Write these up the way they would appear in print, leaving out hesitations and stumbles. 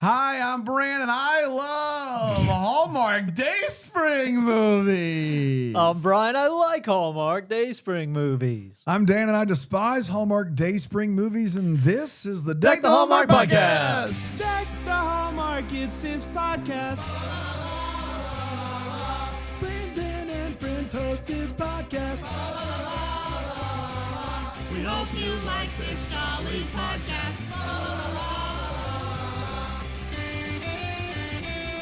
Hi, I'm Brandon. I love Hallmark Dayspring movies. I'm Brian. I like Hallmark Dayspring movies. I'm Dan, and I despise Hallmark Dayspring movies, and this is the Deck the Hallmark Podcast. Deck the Hallmark, it's his podcast. Brandon and friends host this podcast. We hope you like this jolly podcast.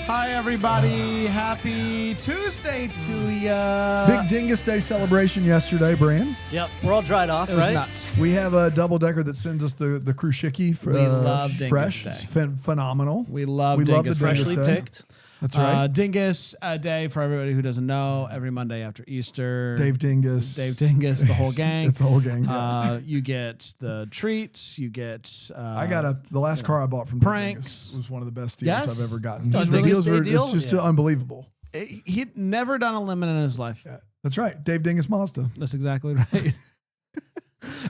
Hi, everybody. Happy Tuesday to ya. Big Dingus Day celebration yesterday, Brand. Yep, we're all dried off, It was right? nuts. We have a double decker that sends us the crushiki for We love Dingus fresh. Day. It's phenomenal. We love the Dingus Dingus Freshly Day. picked. That's right. Dingus Day, for everybody who doesn't know, every Monday after Easter. Dave Dingus. Dave Dingus, the whole gang. It's the whole gang. Yeah. You get the treats. You get. I got the last car I bought from Dave pranks. Dingus was one of the best deals Yes. I've ever gotten. A The Dingus deals Day are deal? it's just Yeah. unbelievable. He'd never done a lemon in his life. Yeah, that's right. Dave Dingus Mazda. That's exactly right.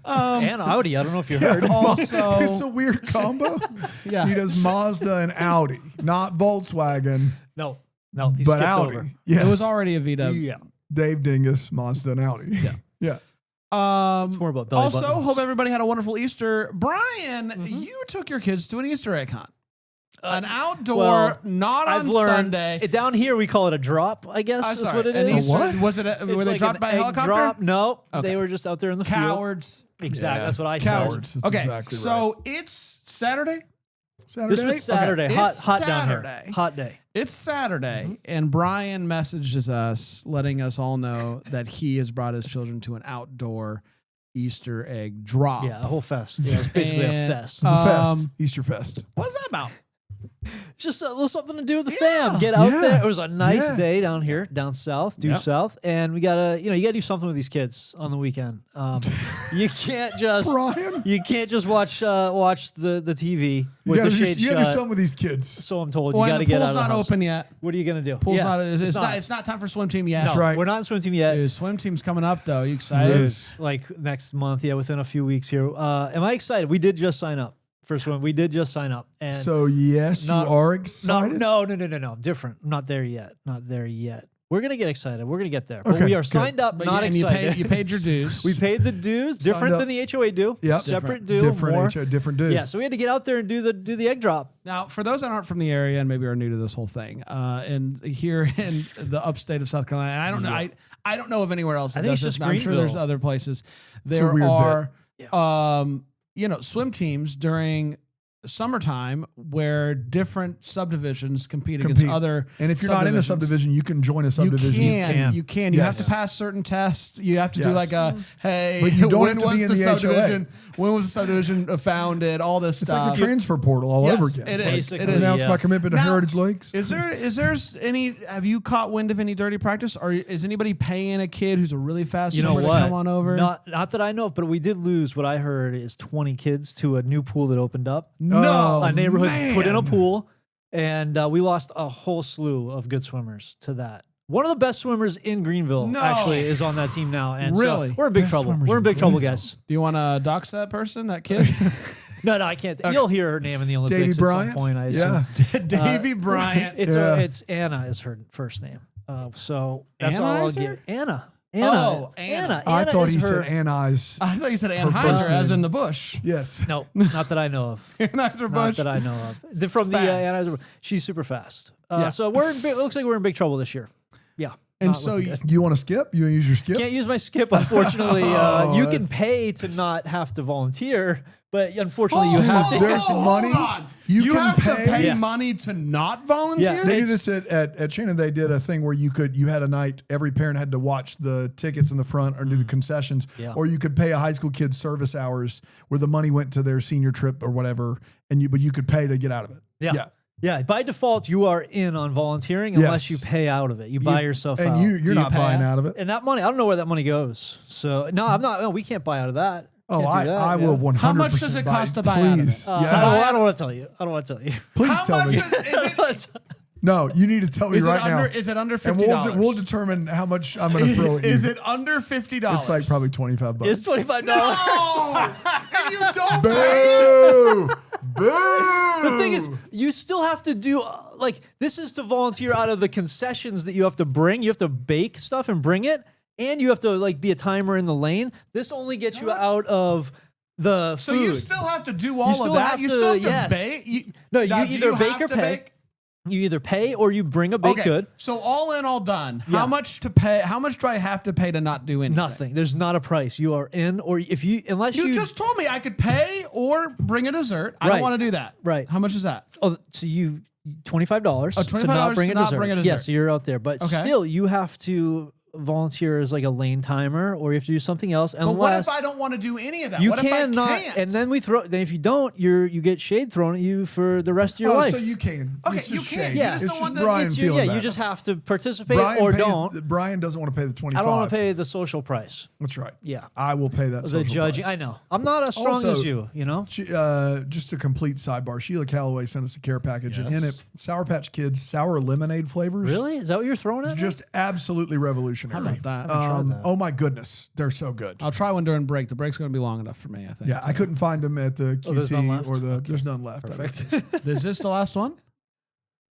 And Audi. I don't know if you heard. Also, It's a weird combo. yeah. He does Mazda and Audi, not Volkswagen, No, he but skipped Audi. over. Yeah, It was already a VW. Yeah. Dave Dingus, Mazda, and Audi. Yeah. Yeah. It's more about belly Also, buttons. hope everybody had a wonderful Easter. Brian, you took your kids to an Easter egg hunt. An outdoor, well, not I've on learned Sunday. down here we call it a drop. I guess is Sorry, what it an is. Easter- what? Was it? It's Were they like dropped an by egg helicopter? Drop. No, Okay. they were just out there in the Cowards. field. Exactly. Yeah. That's what I Cowards. said. That's Okay, exactly so it's Saturday. Saturday. This was Saturday. Okay. Hot, It's hot down Saturday. here. Hot day. It's Saturday, and Brian messages us, letting us all know that he has brought his children to an outdoor Easter egg drop. Yeah, a whole fest. Yeah, it's basically And, a fest. It's a fest. Um, Easter fest. What's that about? Just a little something to do with the Yeah. fam. Get out Yeah. there. It was a nice Yeah. day down here, down south, due Yep. south, and we gotta, you gotta do something with these kids on the weekend. You can't just, Brian, you can't just watch the TV with the shade you gotta do shut. something with these kids. So I'm told Well, you and gotta the get out pool's of the not house. open yet. What are you gonna do? Pool's Yeah, not. It's not time for swim team yet. No, right. we're not in swim team yet. Dude, swim team's coming up though. You excited? Dude, like next month, yeah, within a few weeks here. Am I excited? We did just sign up for swim. We did just sign up, and So yes, Not- you are excited. No. Different. Not there yet. Not there yet. We're gonna get excited. We're gonna get there. But Okay, we are good. signed up, But not and excited. you paid your dues. We paid the dues, different up. than the HOA do. Yep. Separate due, Different more. different dude. Yeah, so we had to get out there and do the egg drop. Now, for those that aren't from the area and maybe are new to this whole thing, and here in the upstate of South Carolina, and I don't know, I don't know of anywhere else. That I think does it's this, just but I'm sure there's Greenville. other places. a There weird are, swim teams during summertime where different subdivisions compete against other. And if you're not in a subdivision, you can join a subdivision. You can. You have Yes. to pass certain tests. You have to do Yes. like a hey. But you don't when have to was be in the the HOA. subdivision? When was the subdivision founded? All this It's stuff. like the transfer portal all Yes, over again. it is. Basically, It is. Announce yeah. my commitment to Now- Heritage Lakes. Is there any? Have you caught wind of any dirty practice, or is anybody paying a kid who's a really fast You know swimmer what? to come on over? Not that I know of, but we did lose. What I heard is 20 kids to a new pool that opened up. no, A neighborhood man. put in a pool, and we lost a whole slew of good swimmers to that. One of the best swimmers in Greenville No. actually is on that team now, and Really? so we're in big Best trouble. swimmers We're in in big trouble, Greenville. guys. Do you want to dox that person, that kid? No, I can't. You'll hear her name in the Olympics Davy at Bryant. some point. I assume. Yeah. Davy Bryant. It's Anna is her first name. So that's all I'll Anheuser? get. Anna. Oh, Anna. I thought he is her. said Anise. I thought you said first Anheuser, as name. in the bush. Yes. No, not that I know of. Anheuser Not Busch. that I know of. From the Fast. Anheuser, she's super fast. Yeah. So it looks like we're in big trouble this year. Yeah. And not so looking you- good. You want to skip? You want to use your skip? Can't use my skip, unfortunately. Oh, You can that's- pay to not have to volunteer, but unfortunately you Dude, have to. there's money. You can have to pay- pay Yeah. money to not volunteer. Yeah. They do It's- this at Shannon. They did a thing where you had a night, every parent had to watch the tickets in the front or do the concessions, Yeah. or you could pay a high school kid's service hours where the money went to their senior trip or whatever, but you could pay to get out of it. Yeah. Yeah, by default, you are in on volunteering unless Yes. you pay out of it. You buy yourself And out. you're you not pay buying out? out of it. And that money, I don't know where that money goes. So, no, I'm not. No, we can't buy out of that. Oh, Can't do that, I yeah. will 100%. How much does it cost to buy out of it? Please. I Yeah. don't want to tell you. I don't want to tell you. Please How tell much me. is it? No, you need to tell me Is right it under? now. Is it under And $50? we'll determine how much I'm going to throw at you. Is it under $50? It's like probably $25. It's $25. No! And you don't pay. Boo! Boo! The thing is, you still have to do like this is to volunteer out of the concessions that you have to bring. You have to bake stuff and bring it, and you have to like be a timer in the lane. This only gets you out of the So food. you still have to do all still of that. have You to- still have to yes. bake. No, you Now, do either bake have or to pay. bake? You either pay or you bring a baked good. So all in, all done. Yeah. How much to pay? How much do I have to pay to not do anything? Nothing. There's not a price. You are in, or if you unless You just told me I could pay or bring a dessert. I don't Right. want to do that. Right. How much is that? Oh, so you $25 Oh, to $25 not bring to a not dessert. bring a Yeah, dessert. so you're out there, but Okay. still you have to volunteer as like a lane timer, or you have to do something else. But Unless what if I don't want to do any of that? you What cannot, if I can't? and then we throw. Then if you don't, you get shade thrown at you for the rest of your life. So you can. Okay, It's you just can. shade. You Yeah. just It's don't just want the- Brian It's you, feeling yeah, you bad. just have to participate Brian or pays- don't. Brian doesn't want to pay the 25. I don't want to pay the social price. That's right. Yeah, I will pay that. the social judging. price. I know. I'm not as strong Also- as you. You know. Just a complete sidebar. Sheila Calloway sent us a care package, and in it, Sour Patch Kids sour lemonade flavors. Really? Is that what you're throwing at me? Just absolutely revolutionary. How about that? Oh my goodness, they're so good. I'll try one during break. The break's going to be long enough for me, I think. Yeah, I couldn't find them at the QT there's none left? or the. There's none left. Perfect. Is this the last one?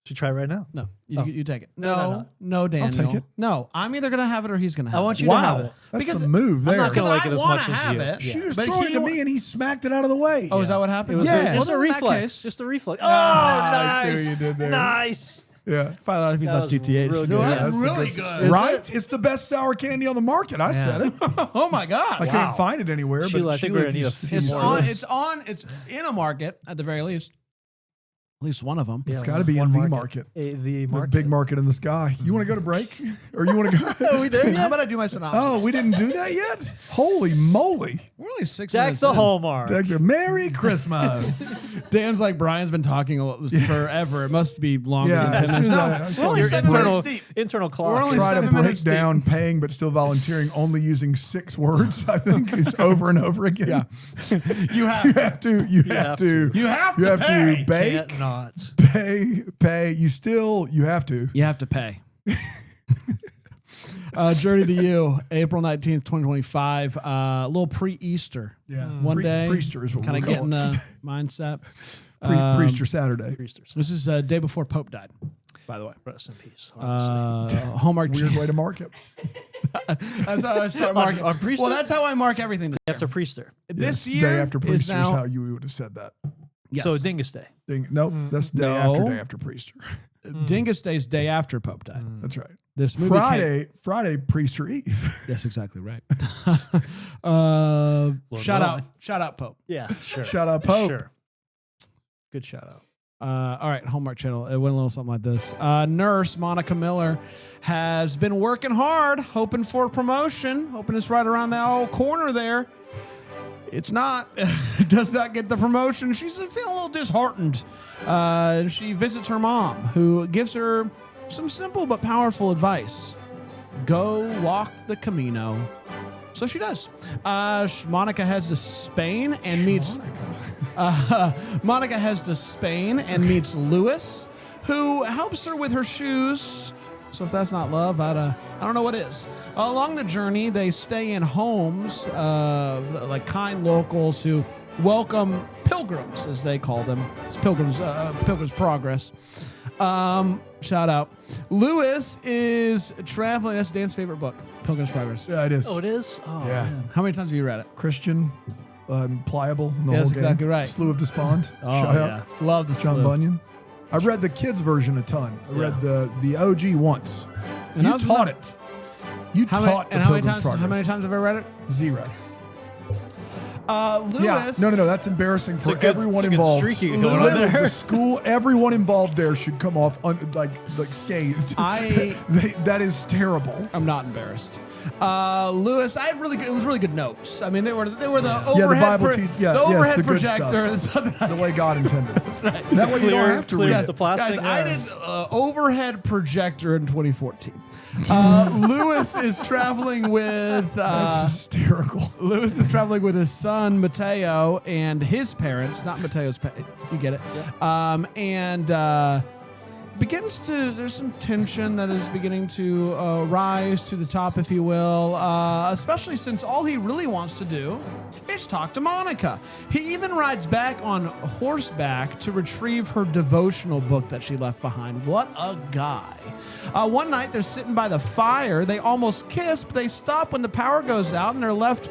Should we try right now? No. Oh. You take it. No, No, Daniel. take it. No, I'm either going to have it or he's going to have it. I want you to have it. That's Because a move there. I'm not gonna like I it as wanna much as have you. it. She Yeah. was But throwing it he to wa- me, and he smacked it out of the way. Oh, is that what It happened? was Yeah. just a Well, in that reflex. case- Just a reflex. Oh, I see nice. what you did there. Nice. Yeah. Find out if he's That on was GTH. real No, good. that's that's the really good- good. Right? It's the best sour candy on the market. I said it. Oh my God. I can't find it anywhere. Sheila, but I think we're gonna need a if you- few if you more. search- It's in a market at the very least. At least one of them. It's Yeah, got to be one in the market. market. The The market. big market in the sky. You want to go to break? Or you want to go? Are we there How yet? about I do my synopsis? Oh, we didn't do that yet? Holy moly. We're only 6 Jack minutes the in. Hallmark. Doctor, Merry Christmas. Dan's like, Brian's been talking forever. It must be longer Yeah, than as 10 soon minutes. as No, I we're saw only your 7 internal, minutes deep. internal clock. We're only Try to 7 break minutes down paying but still volunteering, only using 6 words, I think, is over and over again. Yeah. You have You have to, you have have to, You have you to have pay. to bake, Can't not. pay. You have to. You have to pay. Journey to You, April 19th, 2025. A little pre-Easter. Yeah. One day. Priester is what Kind we're of getting calling it. the mindset. Priester Saturday. Priesters. This is day before Pope died, by the way. Rest in peace. honestly. Hallmark. Weird way to mark it. That's how I start marking. on Priester? Well, that's how I mark everything. This After Priester. This Yes, year day after is Priester is now. how you would have said that. Yes. So Dingus Day. Nope, that's day No. after Priester. Dingus Day's day after Pope died. That's right. This movie came- Friday, Priester Eve. Yes, exactly right. Lord willing. Shout out, Pope. Yeah, sure. Shout out Pope. Sure. Good shout out. All right, Hallmark Channel. It went a little something like this. Nurse Monica Miller has been working hard, hoping for a promotion, hoping it's right around that old corner there. It's not. Does not get the promotion. She's feeling a little disheartened. She visits her mom, who gives her some simple but powerful advice. Go walk the Camino. So she does. Monica heads to Spain and meets. Monica heads to Spain and meets Lewis, who helps her with her shoes. So if that's not love, I don't know what is. Along the journey, they stay in homes, like kind locals who welcome pilgrims, as they call them. It's Pilgrim's Progress. Shout out. Lewis is traveling. That's Dan's favorite book, Pilgrim's Progress. Yeah, it is. Oh, it is? Oh, Yeah. man. How many times have you read it? Christian, pliable in the Yes, whole game. exactly right. Slew of Despond. Oh, Shout yeah. out. Love the John slew. Bunyan. I read the kids version a ton. I read the OG once. And I You was taught not- it. You How taught many, and the how many Pilgrim's times? Progress. How many times have I read it? 0. Lewis. Yeah. No. That's embarrassing for everyone it's a good involved. streak you got going on Lewis, there. the school, everyone involved there should come off like scathed. That is terrible. I'm not embarrassed. Lewis, I had it was really good notes. I mean, they were the Yeah, the overhead, Bible the overhead good projector. stuff. The way God intended. That's right. That way you don't have to Clear read out it. the plastic. Guys, I did overhead projector in 2014. Lewis is traveling with That's hysterical. Lewis is traveling with his son Mateo and his parents, not Mateo's. You get it. And there's some tension that is beginning to rise to the top, if you will, especially since all he really wants to do is talk to Monica. He even rides back on horseback to retrieve her devotional book that she left behind. What a guy. One night they're sitting by the fire. They almost kiss, but they stop when the power goes out and they're left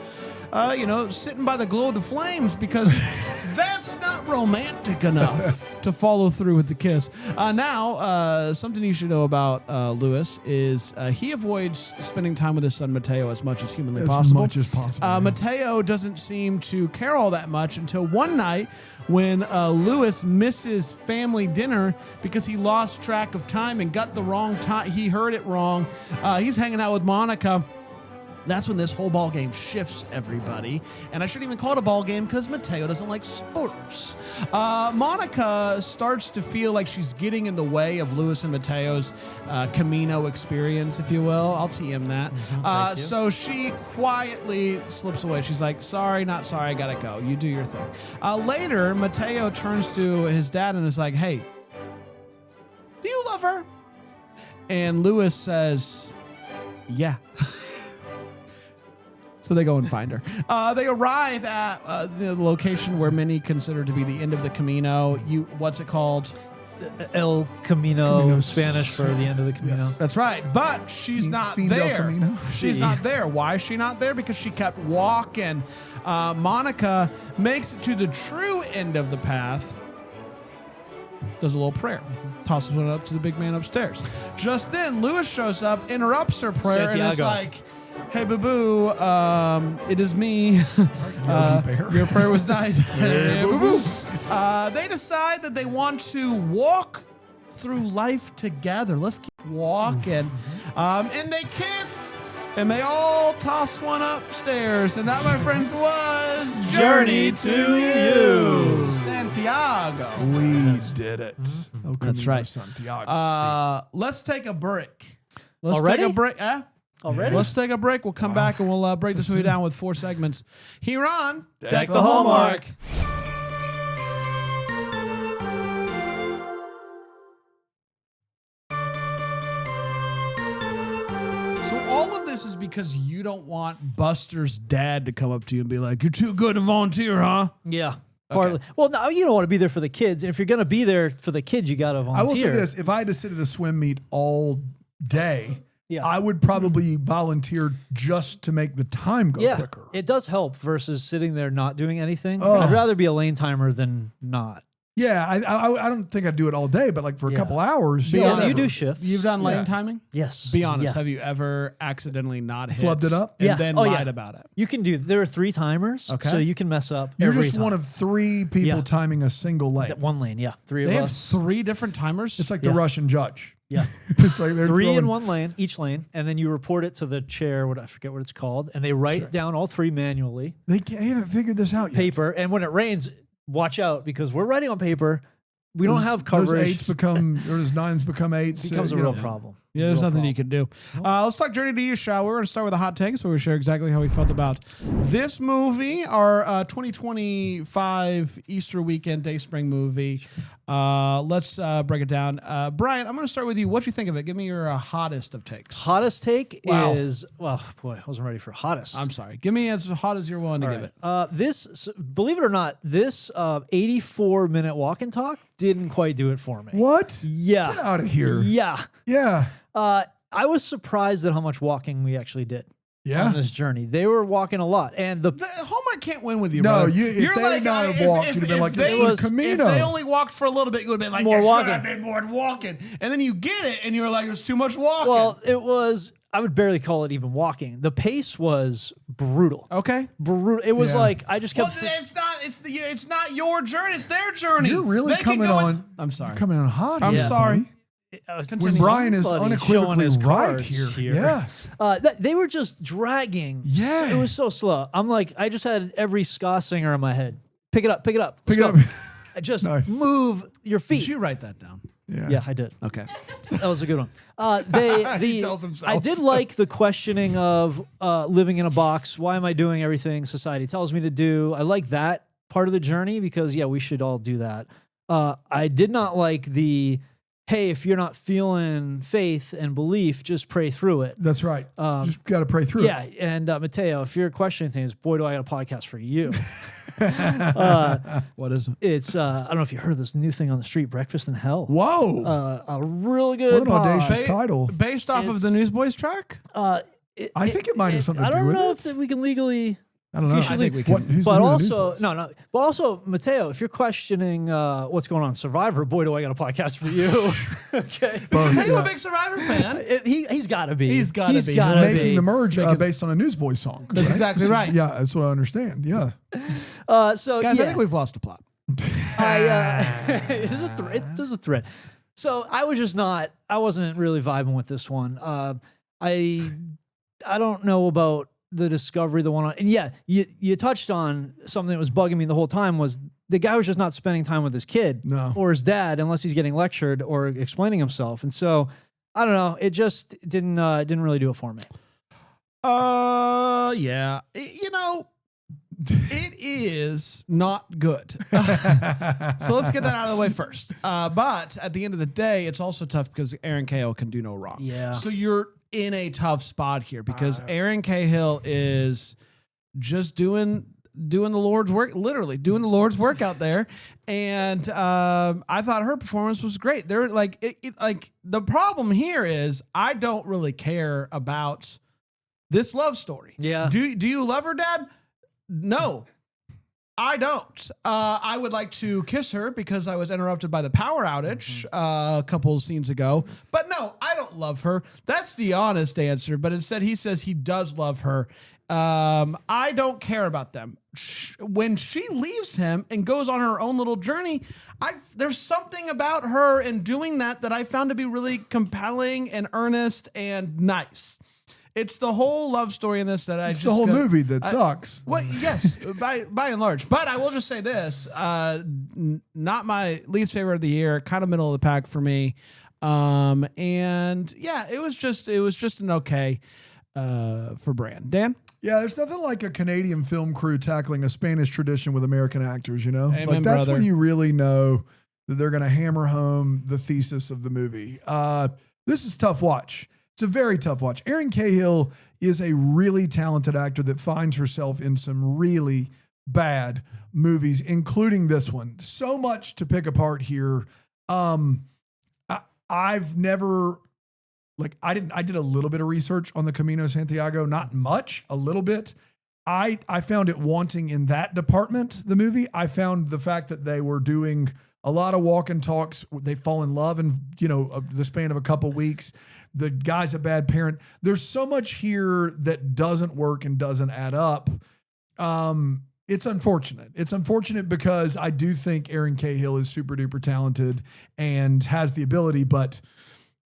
sitting by the glow of the flames because that's not romantic enough to follow through with the kiss. Now, something you should know about Lewis is he avoids spending time with his son Mateo as much as humanly possible. As much as possible. Yeah. Mateo doesn't seem to care all that much until one night when Lewis misses family dinner because he lost track of time and got the wrong time. He heard it wrong. He's hanging out with Monica. That's when this whole ball game shifts, everybody. And I shouldn't even call it a ball game because Mateo doesn't like sports. Monica starts to feel like she's getting in the way of Lewis and Mateo's Camino experience, if you will. I'll TM that. So she quietly slips away. She's like, sorry, not sorry, I gotta go. You do your thing. Later, Mateo turns to his dad and is like, hey, do you love her? And Lewis says, yeah. So they go and find her. They arrive at the location where many consider to be the end of the Camino. What's it called? El Camino, Spanish for the end of the Camino. Yes. That's right. But she's not Fin del there. Camino. She's not there. Why is she not there? Because she kept walking. Monica makes it to the true end of the path. Does a little prayer. Tosses it up to the big man upstairs. Just then, Lewis shows up, interrupts her prayer, and is like, hey, boo-boo, it is me. Your prayer was nice. Hey, boo-boo. They decide that they want to walk through life together. Let's keep walking. And they kiss, and they all toss one upstairs. And that, my friends, was Journey to You. Santiago. We did it. That's right. Santiago. Let's take a break. Let's Already? take a break. Already? Let's take a break. We'll come back and we'll break this movie down with 4 segments. Here on Deck the Hallmark. So all of this is because you don't want Buster's dad to come up to you and be like, "You're too good to volunteer, huh?" Yeah. Partly. Well, no, you don't want to be there for the kids. And if you're going to be there for the kids, you got to volunteer. I will say this. If I had to sit at a swim meet all day, Yeah. I would probably volunteer just to make the time go quicker. It does help versus sitting there not doing anything. I'd rather be a lane timer than not. Yeah, I don't think I'd do it all day, but like for a couple hours. Yeah, whatever. you do shift. You've done lane timing? Yes. Be honest. Yeah. Have you ever accidentally not hit? Flubbed it up? And then lied about it? You can do. There are 3 timers, Okay. so you can mess up. You're every just time. one of 3 people Yeah. timing a single lane. One lane. Yeah, 3 They of have us. 3 different timers? It's like the Russian judge. Yeah, It's like they're 3 in throwing- one lane, each lane, and then you report it to the chair. I forget what it's called, and they write down all 3 manually, They haven't figured this out yet. paper. And when it rains, watch out because we're writing on paper. We don't have Those coverage. 8s become, or those 9s become 8s. becomes a you real know. problem. Yeah, there's Real nothing you problem. can do. Let's talk Journey to You, shall we? We're going to start with a hot takes where we share exactly how we felt about this movie, our 2025 Easter weekend day spring movie. Let's break it down. Brian, I'm going to start with you. What'd you think of it? Give me your hottest of takes. Hottest take Wow. is, well, boy, I wasn't ready for hottest. I'm sorry. Give me as hot as you're willing to give it. This, believe it or not, this 84-minute walk and talk didn't quite do it for me. What? Yeah. Get out of here. Yeah. Yeah. I was surprised at how much walking we actually did Yeah. on this journey. They were walking a lot. And the Hallmark can't win with you, No, brother. if You're they would not have walked, you'd have been like, they, this is Camino. If they only walked for a little bit, you would have been like, More there should walking. have been more walking. And then you get it, and you're like, there's too much walking. well, it was, I would barely call it even walking. The pace was brutal. okay. Brutal. It was Yeah. like, I just Well, kept, it's not your journey, it's their journey. You're really They can coming go in- on. I'm sorry. You're coming on hot. I'm here, sorry. buddy. When Continue. Brian is Somebody unequivocally showing his right cards here. Yeah. They were just dragging. Yeah. It was so slow. I'm like, I just had every ska singer in my head. Pick it up, pick it up. Pick let's it go. up. Just Nice. move your Did feet. you write that down? Yeah, I did. Okay. That was a good one. He tells himself. I did like the questioning of living in a box. Why am I doing everything society tells me to do? I like that part of the journey because, yeah, we should all do that. I did not like the, hey, if you're not feeling faith and belief, just pray through it. That's right. Just got to pray through Yeah, it. and Mateo, if you're questioning things, boy, do I got a podcast for you. What is it? It's I don't know if you heard of this new thing on the street, Breakfast in Hell. Whoa. A really good What an pod. audacious title. Based off of the Newsboys track? I think it might have something to I do don't with know it. if we can legally. I don't know. officially- I think we can. Who's But the also, Newsboys? no. But also, Mateo, if you're questioning what's going on in Survivor, boy, do I got a podcast for you. Okay. Both, Are you yeah. a big Survivor fan? He's got to be. He's gotta be. gotta Making be. the merge based on a Newsboys song. That's exactly right. Yeah, that's what I understand. Yeah. So Guys, yeah. I think we've lost the plot. There's a thread. So I wasn't really vibing with this one. I don't know about the Discovery, the one on, and yeah, you touched on something that was bugging me the whole time was the guy was just not spending time with his kid No. or his dad unless he's getting lectured or explaining himself. And so I don't know. It just didn't really do it for me. Yeah. It is not good. So let's get that out of the way first. But at the end of the day, it's also tough because Aaron Cahill can do no wrong. Yeah. So you're in a tough spot here because Aaron Cahill is just doing the Lord's work, literally doing the Lord's work out there. And I thought her performance was great. They're like, like the problem here is I don't really care about this love story. Yeah. Do you love her, Dad? No, I don't. I would like to kiss her because I was interrupted by the power outage a couple of scenes ago. But no, I don't love her. That's the honest answer. But instead, he says he does love her. I don't care about them. When she leaves him and goes on her own little journey, there's something about her and doing that I found to be really compelling and earnest and nice. It's the whole love story in this that I It's just the whole go- movie that sucks. Well, yes, by and large. But I will just say this: not my least favorite of the year, kind of middle of the pack for me. And yeah, it was just an okay for Brand. Dan, Yeah, there's nothing like a Canadian film crew tackling a Spanish tradition with American actors, you know? Amen, like that's brother. when you really know that they're going to hammer home the thesis of the movie. This is a tough watch. It's a very tough watch. Erin Cahill is a really talented actor that finds herself in some really bad movies, including this one. So much to pick apart here. I've never, I did a little bit of research on the Camino Santiago, not much, a little bit. I found it wanting in that department, the movie. I found the fact that they were doing a lot of walk and talks. They fall in love in, the span of a couple weeks. The guy's a bad parent. There's so much here that doesn't work and doesn't add up. It's unfortunate. It's unfortunate because I do think Erin Cahill is super duper talented and has the ability, but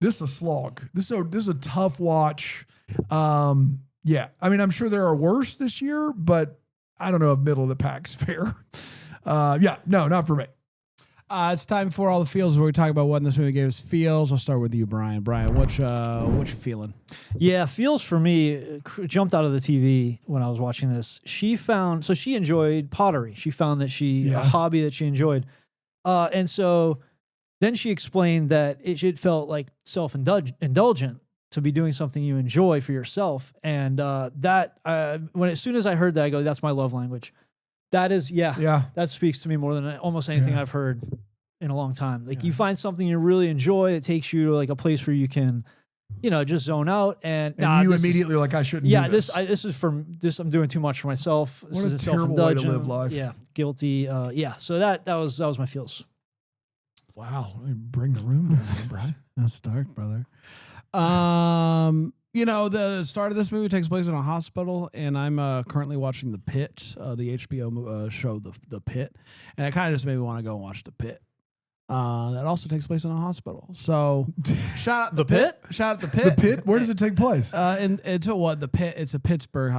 this is a slog. This is a tough watch. Yeah. I mean, I'm sure there are worse this year, but I don't know if middle of the pack's fair. Yeah, no, not for me. it's time for all the feels where we talk about what this movie gave us feels. I'll start with you, Brian. Brian, what you feeling? Yeah, feels for me jumped out of the TV when I was watching this. She enjoyed pottery. She found that a hobby that she enjoyed. And so then she explained that it felt like self-indulgent to be doing something you enjoy for yourself. And as soon as I heard that, I go, that's my love language. That is, that speaks to me more than almost anything I've heard in a long time. Like you find something you really enjoy, it takes you to like a place where you can, just zone out. And you immediately are like, I shouldn't do this. I'm doing too much for myself. What This a is terrible way to self-indulgent. live life. Yeah, guilty. So that was my feels. Wow. Bring the room down, Brian. That's dark, brother. The start of this movie takes place in a hospital, and I'm currently watching The Pit, the HBO show, The Pit, and it kind of just made me want to go and watch The Pit. That also takes place in a hospital. So, shout out The Pit? Shout out The Pit. The Pit? Where does it take place? And it's The Pit. It's a Pittsburgh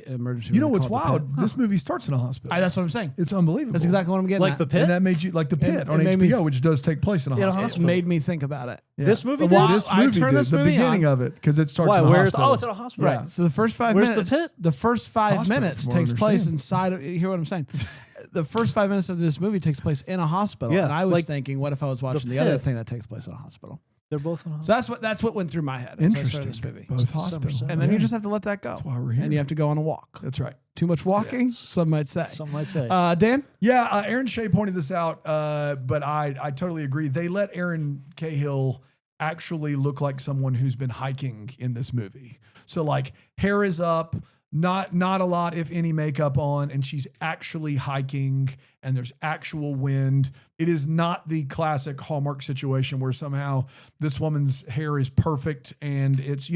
emergency. You know room what's called The wild? Pit. This movie starts in a hospital. That's what I'm saying. It's unbelievable. That's exactly what I'm getting Like at. The Pit? And that made you like The Pit on it made me- HBO, which does take place in a In a hospital. It made me think about it. Yeah. This movie Well, did? this I movie turned did. this The movie beginning on. of it, because it starts Why? in a Where's? hospital. Oh, it's at a hospital. Right. So the first 5 Where's The minutes. Pit? The first 5 Hospital, minutes from what I takes place understand. inside of. You hear what I'm saying? the first 5 minutes of this movie takes place in a hospital. Yeah, And I was like thinking, what if I was watching the pit. other thing that takes place in a hospital? They're both in a So that's what went through my head. as I started Interesting. This movie. Both hospitals. And then you just have to let that go. That's why we're here. And you have to go on a walk. That's right. Too much walking, some might say. Some might say. Dan? Yeah, Aaron Shea pointed this out, but I totally agree. They let Aaron Cahill actually look like someone who's been hiking in this movie. So like hair is up, not a lot, if any, makeup on, and she's actually hiking and there's actual wind. It is not the classic Hallmark situation where somehow this woman's hair is perfect and it's,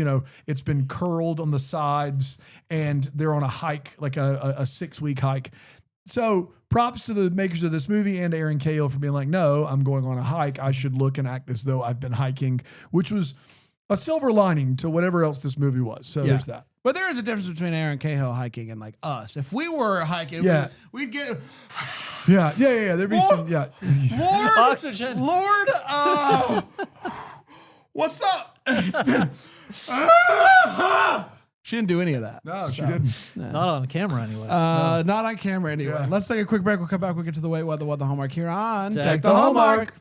it's been curled on the sides and they're on a hike, like a 6-week hike. So props to the makers of this movie and Aaron Cahill for being like, no, I'm going on a hike. I should look and act as though I've been hiking, which was a silver lining to whatever else this movie was. So there's that. But there is a difference between Aaron Cahill hiking and like us. If we were hiking, we'd get Yeah. There'd be some, Lord, Oxygen. Lord, what's up? It's been, she didn't do any of that. No, she didn't. Not on camera anyway. Not on camera anyway. Yeah. Let's take a quick break. We'll come back. We'll get to the Wait, What, the Hallmark here on Deck the Hallmark.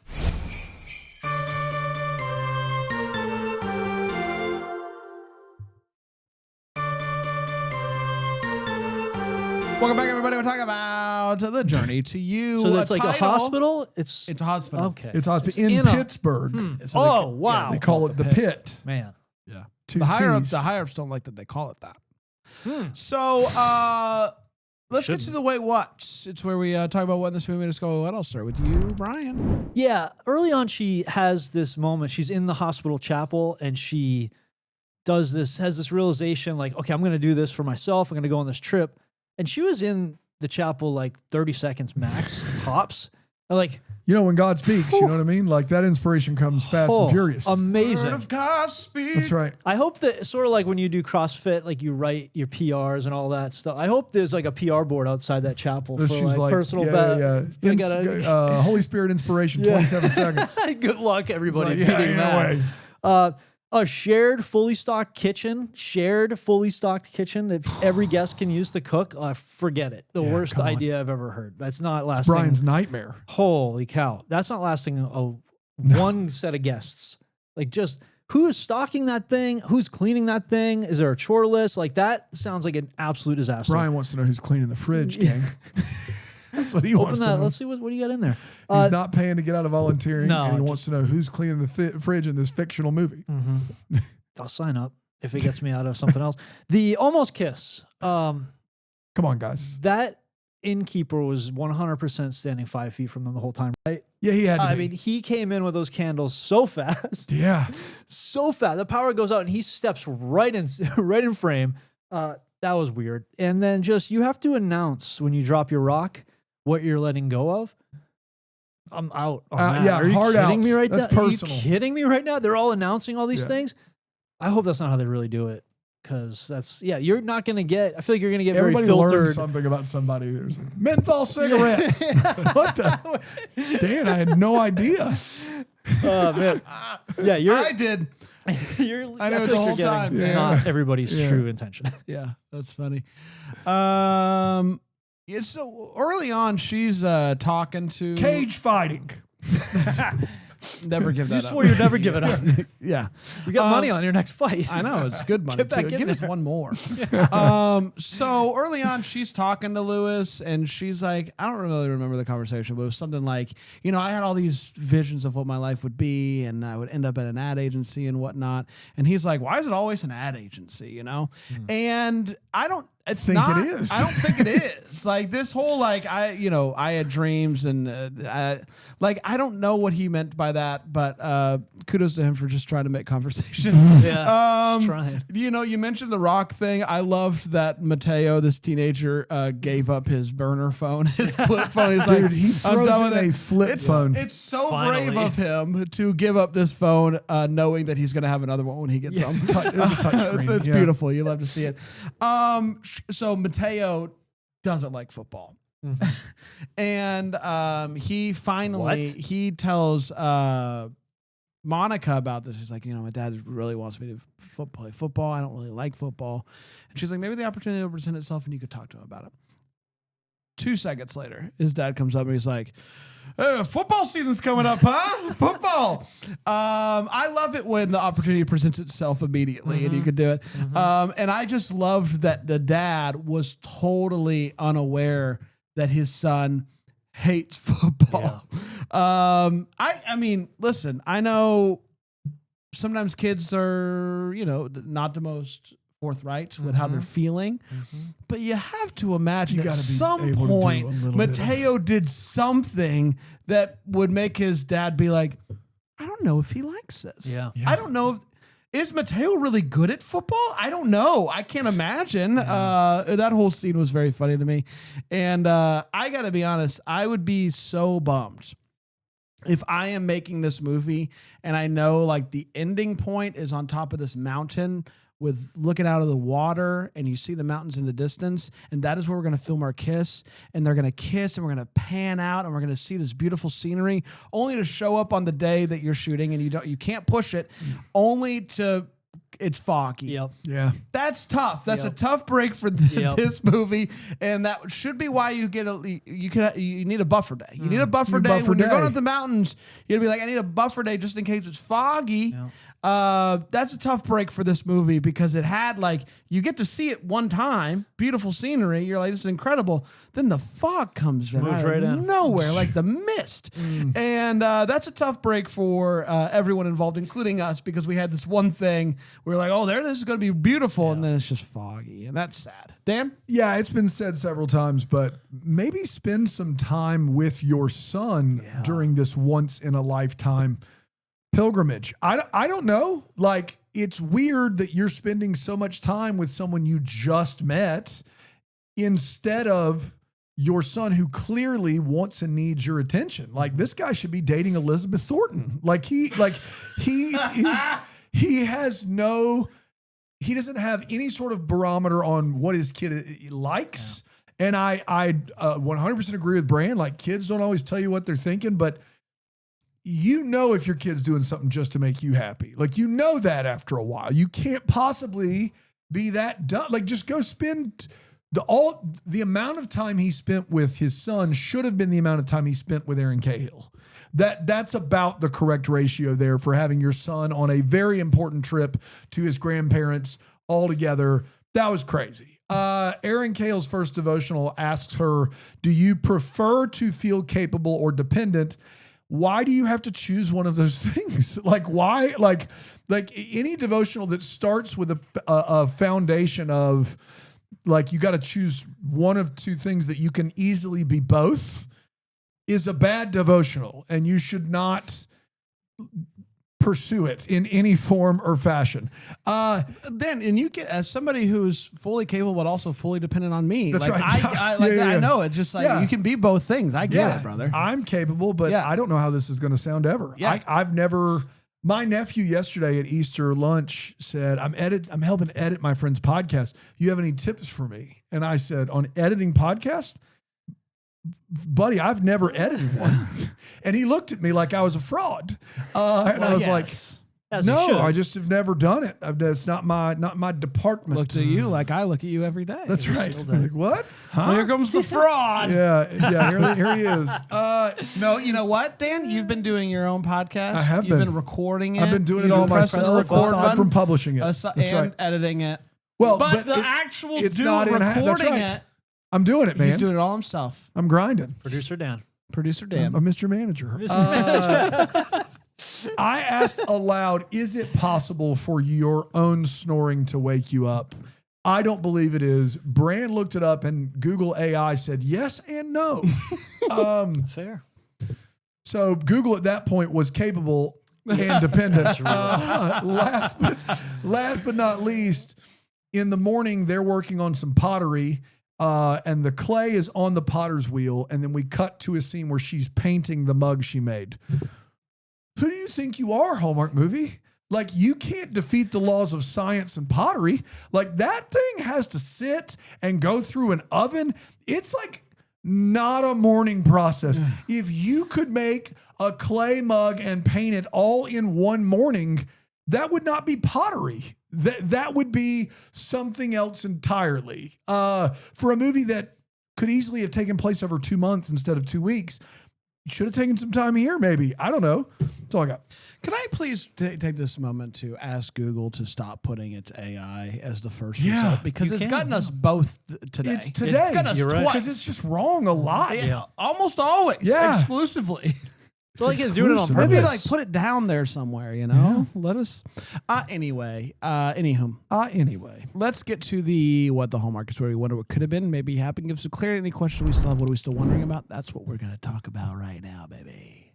Welcome back, everybody. We're talking about The Journey to You. So that's like a title. hospital? It's It's a hospital. okay. It's hospital It's in a- Pittsburgh. So Oh, wow. They call it the pit. Man. Yeah. Two The higher T's. ups don't like that they call it that. So let's get to the Wait What. It's where we talk about what in this movie. Let's go. What? I'll start with you, Brian. Yeah. Early on, she has this moment. She's in the hospital chapel and she has this realization like, okay, I'm going to do this for myself. I'm going to go on this trip. And she was in the chapel like 30 seconds max, tops. And like, when God speaks, you know what I mean? Like that inspiration comes fast and furious. Amazing. Word of God speak. That's right. I hope that sort of like when you do CrossFit, like you write your PRs and all that stuff. I hope there's like a PR board outside that chapel for She's like personal I gotta- Holy Spirit inspiration, 27 seconds. Good luck, everybody. It's like, beating no that. way. A shared, fully stocked kitchen. That every guest can use to cook. Forget it. The worst come on. idea I've ever heard. That's not It's lasting. Brian's nightmare. Holy cow. That's not lasting one set of guests. Like just who is stocking that thing? Who's cleaning that thing? Is there a chore list? Like that sounds like an absolute disaster. Brian wants to know who's cleaning the fridge, gang. That's what he wants Open to that. know. Let's see what do you got in there. He's not paying to get out of volunteering, No, and he wants to know who's cleaning the fridge in this fictional movie. I'll sign up if it gets me out of something else. The almost kiss. Come on, guys. That innkeeper was 100% standing 5 feet from them the whole time, right? Yeah, he had to I be. mean, he came in with those candles so fast, Yeah. so fast. The power goes out and he steps right in frame. That was weird. And then you have to announce when you drop your rock what you're letting go of. I'm out on that. Yeah, Are you hard kidding out. me right now? That's personal. Are you kidding me right now? They're all announcing all these Yeah. things. I hope that's not how they really do it. Because you're not going to get, I feel like you're going to get Everybody very learns filtered. something about somebody. There's menthol cigarettes. What the? Dan, I had no idea. Oh, man. Yeah, you're. I did. I I feel know like the you're whole getting time. Yeah. not everybody's Yeah. true intention. Yeah, that's funny. So early on, she's talking to Cage fighting. Never give that You up. swore you'd never give it up. Yeah, You got money on your next fight. I know it's good money. Get back too. in Give us there. one more. So early on, she's talking to Lewis, and she's like, I don't really remember the conversation, but it was something like, I had all these visions of what my life would be, and I would end up at an ad agency and whatnot. And he's like, why is it always an ad agency? And I don't. It's Think not, it is. I don't think it is. Like this whole I had dreams and I don't know what he meant by that, but kudos to him for just trying to make conversation. Yeah, just trying. You mentioned the rock thing. I loved that Mateo, this teenager, gave up his burner phone, his flip phone. He's Dude, like, he I'm throws done in with a it. flip phone. It's so Finally. brave of him to give up this phone, knowing that he's going to have another one when he gets home. It was a touch screen. It's Yeah. beautiful. You love to see it. So Mateo doesn't like football. And he finally he tells Monica about this. He's like, my dad really wants me to play football. I don't really like football. And she's like, maybe the opportunity will present itself and you could talk to him about it. 2 seconds later, his dad comes up and he's like, football season's coming up, huh? Football. I love it when the opportunity presents itself immediately and you can do it. And I just loved that the dad was totally unaware that his son hates football. I mean, listen, I know sometimes kids are, not the most forthright with how they're feeling, but you have to imagine at some point Mateo did something that would make his dad be like, I don't know if he likes this. Yeah. I don't know is Mateo really good at football? I don't know. I can't imagine. That whole scene was very funny to me. And I got to be honest, I would be so bummed if I am making this movie and I know like the ending point is on top of this mountain with looking out of the water and you see the mountains in the distance, and that is where we're going to film our kiss, and they're going to kiss and we're going to pan out and we're going to see this beautiful scenery only to show up on the day that you're shooting and you can't push it only to it's foggy. Yep. Yeah. That's tough. That's a tough break for this movie, and that should be why you get you need a buffer day. You need a buffer day when you're going up the mountains. You'd be like, I need a buffer day just in case it's foggy. Yeah. That's a tough break for this movie because it had like you get to see it one time, beautiful scenery. You're like, this is incredible. Then the fog comes in out of nowhere, like the mist, and that's a tough break for everyone involved, including us, because we had this one thing. We were like, oh, this is going to be beautiful, and then it's just foggy, and that's sad. Dan? Yeah, it's been said several times, but maybe spend some time with your son during this once in a lifetime pilgrimage. I don't know. Like, it's weird that you're spending so much time with someone you just met instead of your son who clearly wants and needs your attention. Like, this guy should be dating Elizabeth Thornton. He doesn't have any sort of barometer on what his kid likes. Yeah. And I 100% agree with Brand. Like, kids don't always tell you what they're thinking, but if your kid's doing something just to make you happy. Like, that after a while. You can't possibly be that dumb. Like, just go spend the amount of time he spent with his son should have been the amount of time he spent with Aaron Cahill. That's about the correct ratio there for having your son on a very important trip to his grandparents all together. That was crazy. Aaron Cahill's first devotional asks her, do you prefer to feel capable or dependent? Why do you have to choose one of those things? Like, why? Like any devotional that starts with a foundation of like, you got to choose one of two things that you can easily be both is a bad devotional, and you should not pursue it in any form or fashion. Dan, and you get as somebody who's fully capable but also fully dependent on me. That's like, right. I know it. Just like you can be both things. I get it, brother. I'm capable, but I don't know how this is going to sound ever. Yeah. I've never. My nephew yesterday at Easter lunch said, I'm helping edit my friend's podcast. You have any tips for me? And I said, on editing podcast? Buddy, I've never edited one. And he looked at me like I was a fraud. And I was like, no, I just have never done it. It's not my department. Looked at you like I look at you every day. That's right. Like, what? Huh? Well, here comes the fraud. Here he is. No, you know what, Dan? You've been doing your own podcast. I have You've been recording it. I've been doing it all myself, aside from publishing it. That's right. Editing it. Well, but the actual it's not recording it. I'm doing it, man. He's doing it all himself. I'm grinding. Producer Dan. I'm Mr. Manager. I asked aloud, is it possible for your own snoring to wake you up? I don't believe it is. Brand looked it up and Google AI said yes and no. Fair. So Google at that point was capable and dependent. Last but not least, in the morning, they're working on some pottery. And the clay is on the potter's wheel. And then we cut to a scene where she's painting the mug she made. Who do you think you are, Hallmark movie? Like, you can't defeat the laws of science and pottery. Like, that thing has to sit and go through an oven. It's like not a morning process. If you could make a clay mug and paint it all in one morning, that would not be pottery. That would be something else entirely. For a movie that could easily have taken place over 2 months instead of 2 weeks. You should have taken some time here, maybe. I don't know. That's all I got. Can I please take this moment to ask Google to stop putting its AI as the first Yeah, result? Because it's gotten us both today. It's today. It's gotten us You're right. twice. Because it's just wrong a lot. Yeah, almost always. Yeah. Exclusively. So like it's doing it on Exclusive. purpose. Maybe like put it down there somewhere, you know? Let us. Anyway, Anyway. let's get to what the Hallmark is where we wonder what could have been. Maybe happen, give some clarity. Any questions we still have? What are we still wondering about? That's what we're going to talk about right now, baby.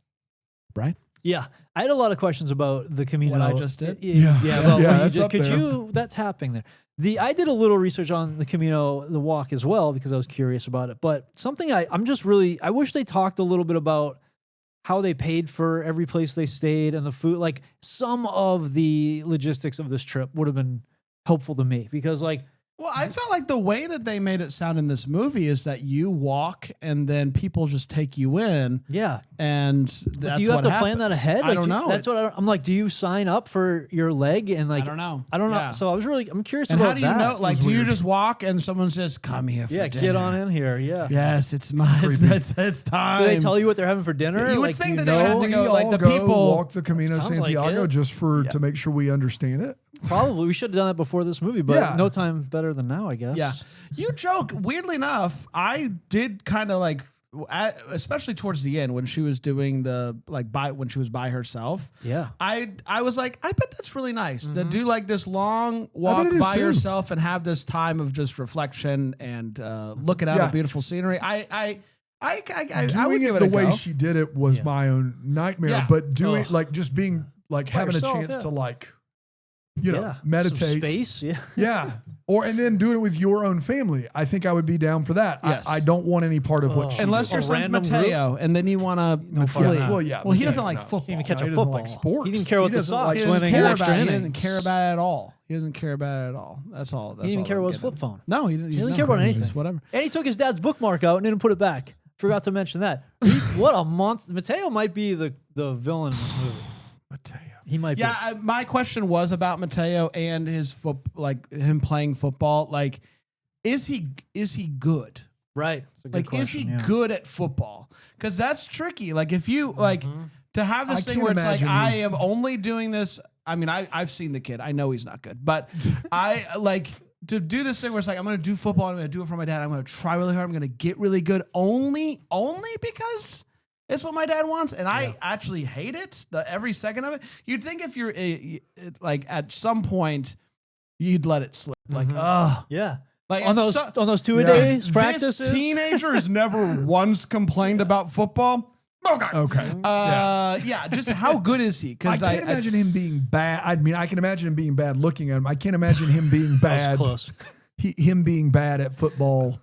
Brian? Yeah, I had a lot of questions about the Camino. What I just did? Yeah, Yeah. about Yeah, what you that's just, up could there. you? That's happening there. I did a little research on the Camino, the walk as well, because I was curious about it. But something I wish they talked a little bit about how they paid for every place they stayed and the food. Like some of the logistics of this trip would have been helpful to me because like. Well, I felt like the way that they made it sound in this movie is that you walk and then people just take you in. Yeah. And But that's do you have what to plan that happens. ahead? I Like, don't know. That's what I'm like. Do you sign up for your leg and like? I don't know. I don't know. Yeah. So I'm curious And about how do you that. know? Like, was do you weird. just walk and someone says, "Come here for Yeah, dinner"? get on in here. Yeah. Yes, it's my. It's time. Do they tell you what they're having for dinner? You would Like, think do that you they had know? to We go, like, all the people- walk the Camino Sounds like Santiago it. just to make sure we understand it. Probably we should have done that before this movie, but Yeah. no time better than now, I guess. Yeah, you joke. Weirdly enough, I did kind of like, especially towards the end when she was doing when she was by herself. Yeah. I was like, I bet that's really nice to do like this long bet walk it is by too. yourself and have this time of just reflection and looking out Yeah. at beautiful scenery. I would Doing give it it the a way go. she did it was my own nightmare. Yeah. But doing Ugh. like just being like having yourself, a chance yeah. to like, Yeah. meditate. Some space. Yeah. Yeah. And then doing it with your own family. I think I would be down for that. Yes. I don't want any part of what she Unless did. your A son's random Mateo, and then you want to fun. Well, yeah, Well, he Mateo, doesn't like no. football. He didn't catch he a doesn't football. like sports. He didn't care what He the doesn't Sox like- He doesn't winning care extra about it. He innings. doesn't care about it at all. He doesn't care about it at all. That's all. That's He didn't even all care I'm about his getting flip at. phone. No, he didn't care about anything. Just whatever. And he took his dad's bookmark out and didn't put it back. Forgot to mention that. What a monster. Mateo might be the villain in this movie. Mateo. He might Yeah, my question was about Mateo and his him playing football. Like, is he good? be. Right. It's a good Like, question, is he yeah. good at football? Because that's tricky. Like, if you like to have this I thing can't where it's like imagine I he's- am only doing this. I mean, I've seen the kid. I know he's not good, but I like to do this thing where it's like I'm going to do football. I'm going to do it for my dad. I'm going to try really hard. I'm going to get really good only because it's what my dad wants, and I actually hate it. Every second of it. You'd think if you're like at some point you'd let it slip. Like, Yeah. like On at those some- 2 a Yeah. days this practices. teenager has never once complained about football. Okay. Yeah. Just how good is he? I Because can't imagine him being bad. I mean, I can imagine him being bad looking at him. I can't imagine him being That was bad. close. Him being bad at football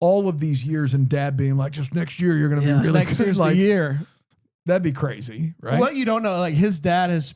all of these years and dad being like, just next year you're going to Yeah. be really next good. year's Like, the year. that'd be crazy, right? What you don't know, like his dad has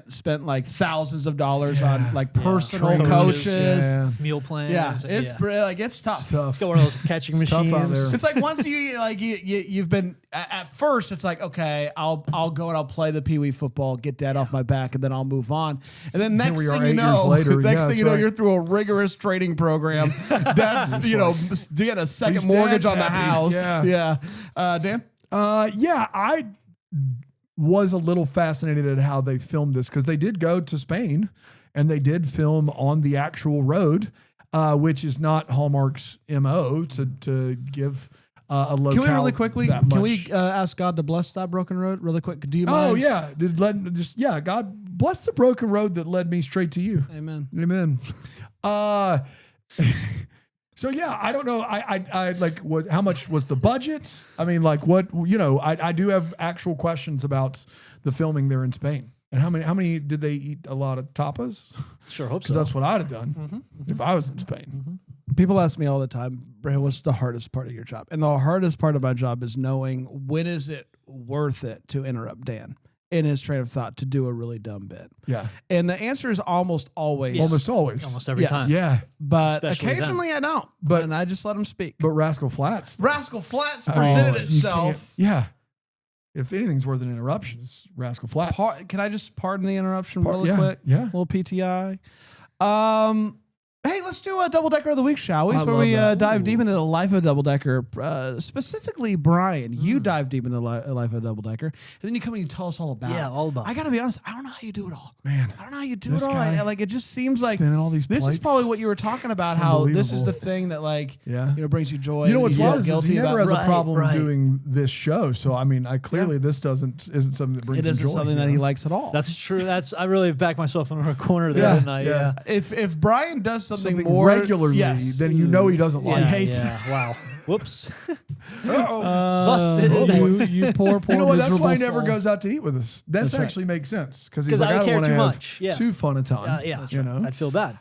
spent like thousands of dollars on like personal Trainers, coaches. yeah. Meal plans. Yeah, it's yeah. like it's tough. It's tough. Let's go one of those catching It's tough machines. out there. It's like once you've been at first, it's like, okay, I'll go and I'll play the Pee Wee football, get dad off my back, and then I'll move on. And then next we are thing 8 you years know, later. next Yeah, thing you that's know, right. you're through a rigorous training program. That's getting a second His mortgage dad's on the happy. house. Yeah. Dan. Yeah, I was a little fascinated at how they filmed this because they did go to Spain and they did film on the actual road, which is not Hallmark's MO to give a locale. Can we really quickly? that Can we much. ask God to bless that broken road really quick? Do you mind? Oh yeah, God bless the broken road that led me straight to you. Amen. Amen. So yeah, I don't know. I like what? How much was the budget? I mean, like what? I do have actual questions about the filming there in Spain. And how many did they eat? A lot of tapas? Sure hope Because so. that's what I'd have done if I was in Spain. People ask me all the time, Brandon, what's the hardest part of your job? And the hardest part of my job is knowing when is it worth it to interrupt Dan in his train of thought to do a really dumb bit. Yeah, And the answer is almost always. almost always. Almost every Yes. time. Yeah, But Especially then. occasionally I don't. But- and I just let him speak. but Rascal Flatts Rascal Flatts I mean, presented you itself. can't- Yeah, if anything's worth an interruption, it's Rascal Flatts. Can I just pardon the interruption Par- really yeah, quick? yeah. Little PTI. Hey, let's do a double decker of the week, shall we? I So love we that. dive deep into the life of a double decker. Specifically, Brian, you dive deep into the life of a double decker, and then you come and you tell us all about it. Yeah, all about I gotta be honest, I don't know how you do it all. Man, I don't know how you do this it all. guy Like it just seems like spinning all these this is plates. probably what you were talking about. It's How this is unbelievable. the thing that Yeah. brings you joy. You know and what's you feel wild is guilty he never about. has a problem Right. doing this show. So I mean, clearly this isn't something that brings It him isn't joy. something you that know? he likes at all. That's true. I really backed myself into a corner there, Yeah, didn't I? yeah. If Brian does something something more regularly, yes. then you know he doesn't like He it. hates Yeah. Wow. Whoops. Uh-oh. Busted. You poor You know what? That's why he miserable never soul. goes out to eat with us. That's That's right. actually makes sense because he's 'Cause like, I I don't care want to too have much. Yeah. too fun a time. Yeah. you know. I'd feel bad.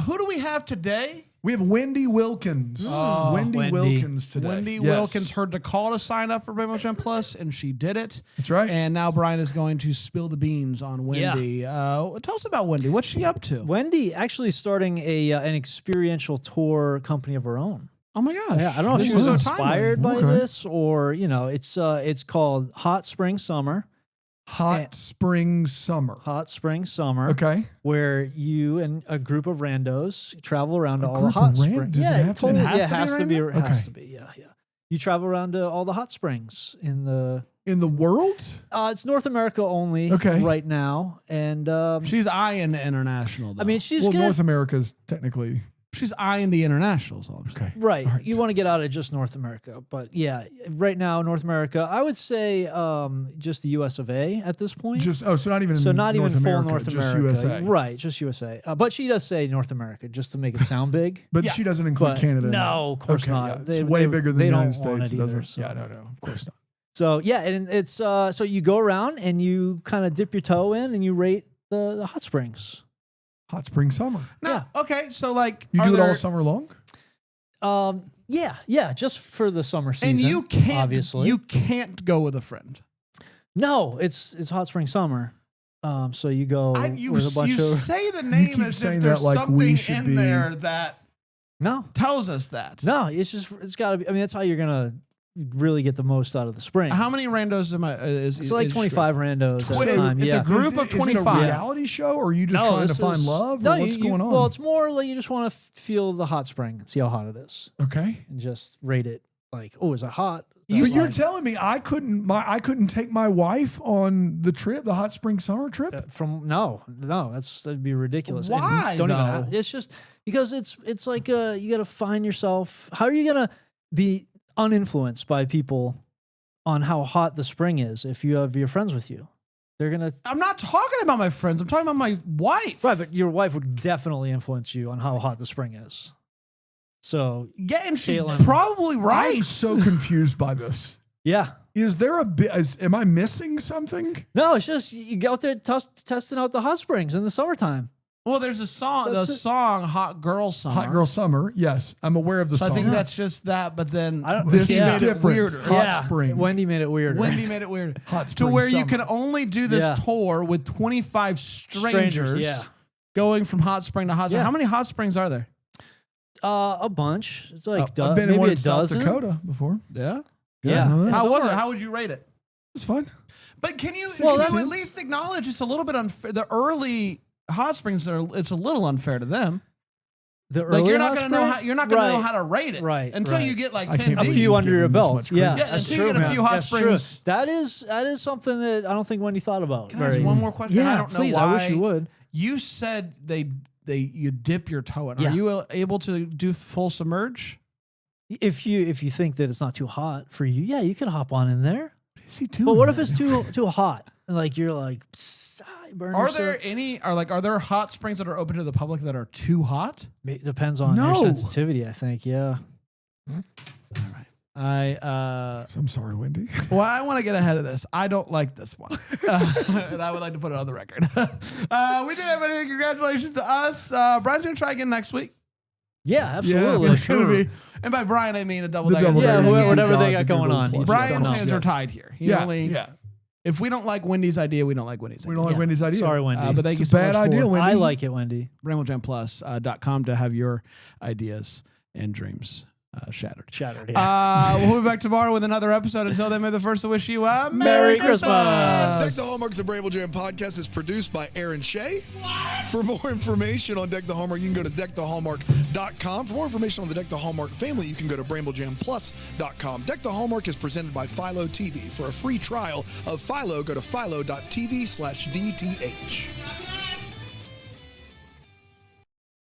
Who do we have today? We have Wendy Wilkins. Wendy Wendy. Wilkins today. Wendy Yes. Wilkins heard the call to sign up for Rainbow Gem Plus, and she did it. That's right. And now Brian is going to spill the beans on Wendy. Tell us about Wendy. What's she up to? Wendy actually starting an experiential tour company of her own. Oh my gosh! Yeah, I don't know if This she is was so inspired by Okay. this or it's called Hot Spring Summer. Hot spring summer. Hot Spring Summer. Okay. Where you and a group of randos travel around to all the group hot of ran- springs. does it Yeah, have to be? totally. It has Yeah, to be has to be. random? Okay. Has to be. Yeah. You travel around to all the hot springs in the. In the world? It's North America only. Okay. Right now, and She's eyeing the international. Though. I mean, she's Well, gonna. North America's technically. she's eyeing the internationals. All I'm saying. Okay. Right. All right. You want to get out of just North America. But yeah, right now, North America, I would say just the US of A at this point. So not even so in not North even full America, North just America. USA. Right, just USA. But she does say North America just to make it sound big. But Yeah. she doesn't include But Canada. in no, that. of course Okay, not. yeah. It's They- way they- bigger than they the don't United want States. it It doesn't. either, so. Yeah, no, of course not. So yeah, and it's so you go around and you kind of dip your toe in and you rate the hot springs. Hot spring summer. No, okay. So like, You are do it all there- summer long? Yeah, just for the summer season. and you can't. obviously You can't go with a friend. no, it's hot spring summer. So you go You with a bunch of say the name keep as saying if there's that like something we should in be- there that no, tells us that. no. It's got to be. I mean, that's how you're gonna really get the most out of the spring. How many randos am I? So like 25 randos at a It's- time. it's a Yeah. group Is of it a 25. reality show, or are you just No, trying to this find is- love? Or No, what's going on? Well, it's more like you just want to feel the hot spring and see how hot it is, okay. and just rate it. Like, oh, is it hot? But That's you're fine. telling me I couldn't take my wife on the trip, the hot spring summer trip? That'd be ridiculous. And Why, Don't even. though? It's just because it's like you got to find yourself. How are you gonna be uninfluenced by people on how hot the spring is if you have your friends with you? They're gonna I'm not talking about my friends. I'm talking about my wife. right, but your wife would definitely influence you on how hot the spring is. So Yeah, and she's Caitlin. probably right. I'm so confused by this. yeah. Is there a bit? Am I missing something? No, it's just you go out there testing out the hot springs in the summertime. Well, there's a song, That's the it. song "Hot Girl Summer." Hot girl summer. Yes, I'm aware of the So I song. think that's just that. But then I don't- This Yeah. is made it different. weirder. Hot spring. Wendy made it weirder. Wendy made it weird. Hot To spring where you summer. can only do this Yeah. tour with 25 strangers, yeah. going from hot spring to hot spring. Yeah. How many hot springs are there? A bunch. It's like I've been in maybe one a in South dozen. Dakota before. Yeah. Yeah. I know that. How was it? Somewhere- How would you rate it? It's fun. But can you, Well, can that's- you at least acknowledge it's a little bit unfair? The early hot springs it's a little unfair to them. The Like early you're not hot going to know spring? how you're not going to know Right. how to rate it Right, until right. you get like I 10 can't A believe deep. few you under give your them this belt. much Yeah, credit. Yeah, that's until true. you get a man. few hot That's true. springs. That is something that I don't think Wendy thought about. Can I ask one more question? Yeah, I don't know please. why. I wish you would. You said you dip your toe in. Yeah. Are you able to do full submerge? If you think that it's not too hot for you, yeah, you can hop on in there. Is he doing But what if that? it's too hot? And like you're like, burn Are yourself. there are there hot springs that are open to the public that are too hot? It depends on No. your sensitivity, I think. Yeah. I'm sorry, Wendy. Well, I want to get ahead of this. I don't like this one, and I would like to put it on the record. We did everything. Congratulations to us. Brian's gonna try again next week. Yeah, absolutely. for It's gonna sure. be, and by Brian I mean the double The decker. double Yeah, decker. whatever they God's got going a on. good He's plus. Brian's Yes. hands are tied here. He Yeah, only, yeah. If we don't like Wendy's idea, we don't like Wendy's idea. We don't like Yeah. Wendy's idea. Sorry, Wendy. But thank It's you a so bad much idea, for Wendy. I like it, Wendy. RainbowJamPlus.com to have your ideas and dreams shattered. Shattered. Yeah. We'll be back tomorrow with another episode. Until then, may the first to wish you a Merry Christmas. Deck the Hallmark is a Bramble Jam podcast. Is produced by Aaron Shea. For more information on Deck the Hallmark, you can go to deckthehallmark.com. For more information on the Deck the Hallmark family, you can go to bramblejamplus.com. Deck the Hallmark is presented by Philo TV. For a free trial of Philo, go to philo.tv/DTH.